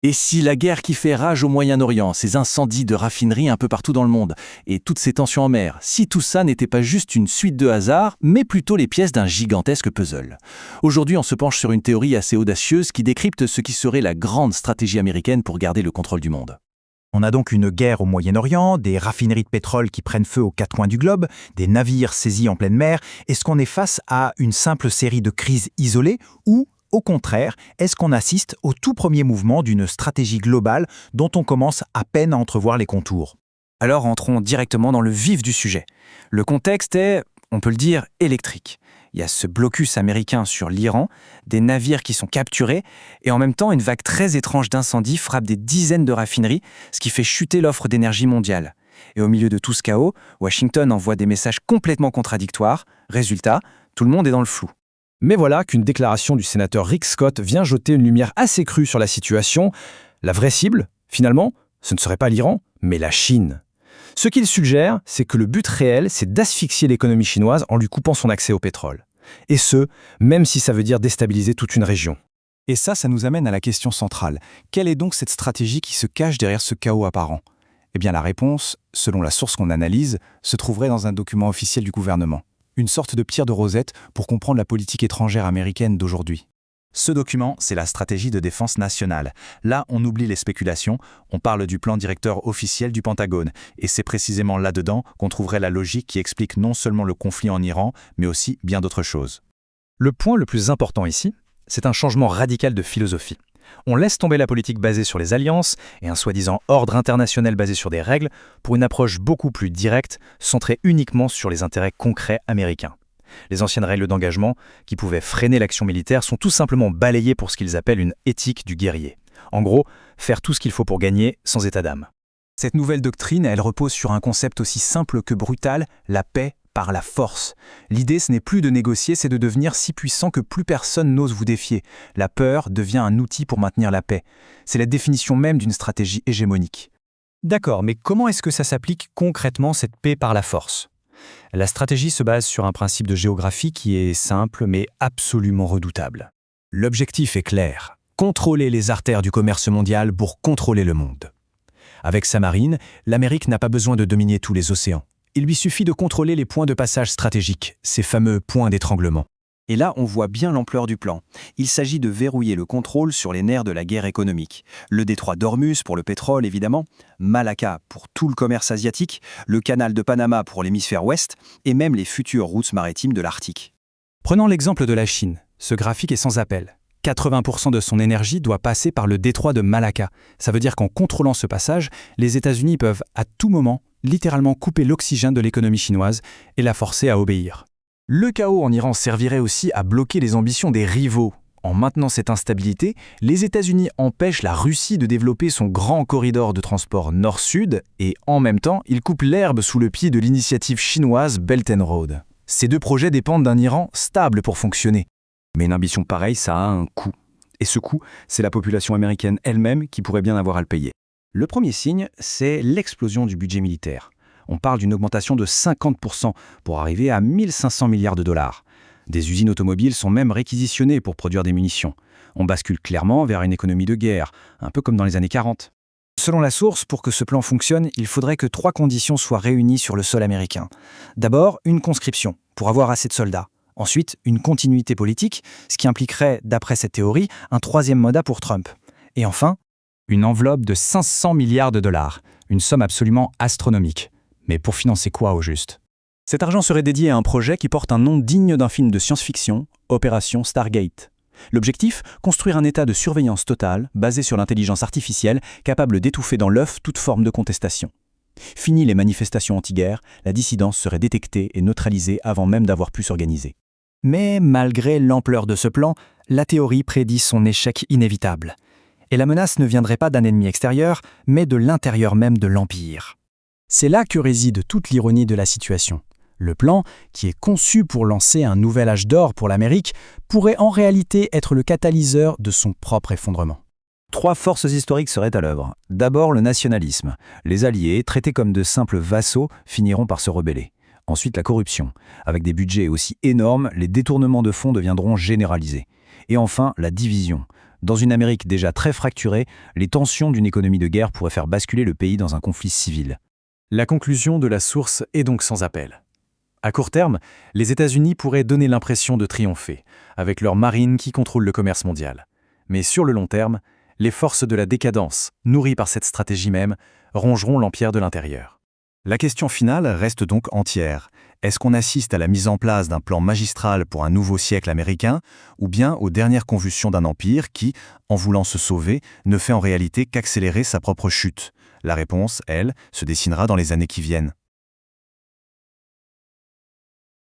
Et si la guerre qui fait rage au Moyen-Orient, ces incendies de raffineries un peu partout dans le monde, et toutes ces tensions en mer, si tout ça n'était pas juste une suite de hasards, mais plutôt les pièces d'un gigantesque puzzle. Aujourd'hui, on se penche sur une théorie assez audacieuse qui décrypte ce qui serait la grande stratégie américaine pour garder le contrôle du monde. On a donc une guerre au Moyen-Orient, des raffineries de pétrole qui prennent feu aux quatre coins du globe, des navires saisis en pleine mer. Est-ce qu'on est face à une simple série de crises isolées ou, au contraire, est-ce qu'on assiste au tout premier mouvement d'une stratégie globale dont on commence à peine à entrevoir les contours? Alors entrons directement dans le vif du sujet. Le contexte est, on peut le dire, électrique. Il y a ce blocus américain sur l'Iran, des navires qui sont capturés, et en même temps une vague très étrange d'incendies frappe des dizaines de raffineries, ce qui fait chuter l'offre d'énergie mondiale. Et au milieu de tout ce chaos, Washington envoie des messages complètement contradictoires. Résultat, tout le monde est dans le flou. Mais voilà qu'une déclaration du sénateur Rick Scott vient jeter une lumière assez crue sur la situation. La vraie cible, finalement, ce ne serait pas l'Iran, mais la Chine. Ce qu'il suggère, c'est que le but réel, c'est d'asphyxier l'économie chinoise en lui coupant son accès au pétrole. Et ce, même si ça veut dire déstabiliser toute une région. Et ça nous amène à la question centrale. Quelle est donc cette stratégie qui se cache derrière ce chaos apparent? Eh bien la réponse, selon la source qu'on analyse, se trouverait dans un document officiel du gouvernement. Une sorte de pierre de Rosette pour comprendre la politique étrangère américaine d'aujourd'hui. Ce document, c'est la stratégie de défense nationale. Là, on oublie les spéculations, on parle du plan directeur officiel du Pentagone. Et c'est précisément là-dedans qu'on trouverait la logique qui explique non seulement le conflit en Iran, mais aussi bien d'autres choses. Le point le plus important ici, c'est un changement radical de philosophie. On laisse tomber la politique basée sur les alliances et un soi-disant ordre international basé sur des règles pour une approche beaucoup plus directe, centrée uniquement sur les intérêts concrets américains. Les anciennes règles d'engagement, qui pouvaient freiner l'action militaire, sont tout simplement balayées pour ce qu'ils appellent une éthique du guerrier. En gros, faire tout ce qu'il faut pour gagner sans état d'âme. Cette nouvelle doctrine, elle repose sur un concept aussi simple que brutal, la paix par la force. L'idée, ce n'est plus de négocier, c'est de devenir si puissant que plus personne n'ose vous défier. La peur devient un outil pour maintenir la paix. C'est la définition même d'une stratégie hégémonique. D'accord, mais comment est-ce que ça s'applique concrètement, cette paix par la force ? La stratégie se base sur un principe de géographie qui est simple mais absolument redoutable. L'objectif est clair, contrôler les artères du commerce mondial pour contrôler le monde. Avec sa marine, l'Amérique n'a pas besoin de dominer tous les océans. Il lui suffit de contrôler les points de passage stratégiques, ces fameux points d'étranglement. Et là, on voit bien l'ampleur du plan. Il s'agit de verrouiller le contrôle sur les nerfs de la guerre économique. Le détroit d'Ormuz pour le pétrole, évidemment, Malacca pour tout le commerce asiatique, le canal de Panama pour l'hémisphère ouest, et même les futures routes maritimes de l'Arctique. Prenons l'exemple de la Chine. Ce graphique est sans appel. 80% de son énergie doit passer par le détroit de Malacca. Ça veut dire qu'en contrôlant ce passage, les États-Unis peuvent à tout moment littéralement couper l'oxygène de l'économie chinoise et la forcer à obéir. Le chaos en Iran servirait aussi à bloquer les ambitions des rivaux. En maintenant cette instabilité, les États-Unis empêchent la Russie de développer son grand corridor de transport nord-sud et en même temps, ils coupent l'herbe sous le pied de l'initiative chinoise Belt and Road. Ces deux projets dépendent d'un Iran stable pour fonctionner. Mais une ambition pareille, ça a un coût. Et ce coût, c'est la population américaine elle-même qui pourrait bien avoir à le payer. Le premier signe, c'est l'explosion du budget militaire. On parle d'une augmentation de 50% pour arriver à 1500 milliards de dollars. Des usines automobiles sont même réquisitionnées pour produire des munitions. On bascule clairement vers une économie de guerre, un peu comme dans les années 40. Selon la source, pour que ce plan fonctionne, il faudrait que 3 conditions soient réunies sur le sol américain. D'abord, une conscription, pour avoir assez de soldats. Ensuite, une continuité politique, ce qui impliquerait, d'après cette théorie, un 3e mandat pour Trump. Et enfin, une enveloppe de 500 milliards de dollars, une somme absolument astronomique. Mais pour financer quoi au juste ? Cet argent serait dédié à un projet qui porte un nom digne d'un film de science-fiction, Opération Stargate. L'objectif, construire un état de surveillance totale, basé sur l'intelligence artificielle, capable d'étouffer dans l'œuf toute forme de contestation. Fini les manifestations anti-guerre, la dissidence serait détectée et neutralisée avant même d'avoir pu s'organiser. Mais malgré l'ampleur de ce plan, la théorie prédit son échec inévitable. Et la menace ne viendrait pas d'un ennemi extérieur, mais de l'intérieur même de l'Empire. C'est là que réside toute l'ironie de la situation. Le plan, qui est conçu pour lancer un nouvel âge d'or pour l'Amérique, pourrait en réalité être le catalyseur de son propre effondrement. 3 forces historiques seraient à l'œuvre. D'abord, le nationalisme. Les Alliés, traités comme de simples vassaux, finiront par se rebeller. Ensuite, la corruption. Avec des budgets aussi énormes, les détournements de fonds deviendront généralisés. Et enfin, la division. Dans une Amérique déjà très fracturée, les tensions d'une économie de guerre pourraient faire basculer le pays dans un conflit civil. La conclusion de la source est donc sans appel. À court terme, les États-Unis pourraient donner l'impression de triompher, avec leur marine qui contrôle le commerce mondial. Mais sur le long terme, les forces de la décadence, nourries par cette stratégie même, rongeront l'empire de l'intérieur. La question finale reste donc entière. Est-ce qu'on assiste à la mise en place d'un plan magistral pour un nouveau siècle américain, ou bien aux dernières convulsions d'un empire qui, en voulant se sauver, ne fait en réalité qu'accélérer sa propre chute? La réponse, elle, se dessinera dans les années qui viennent.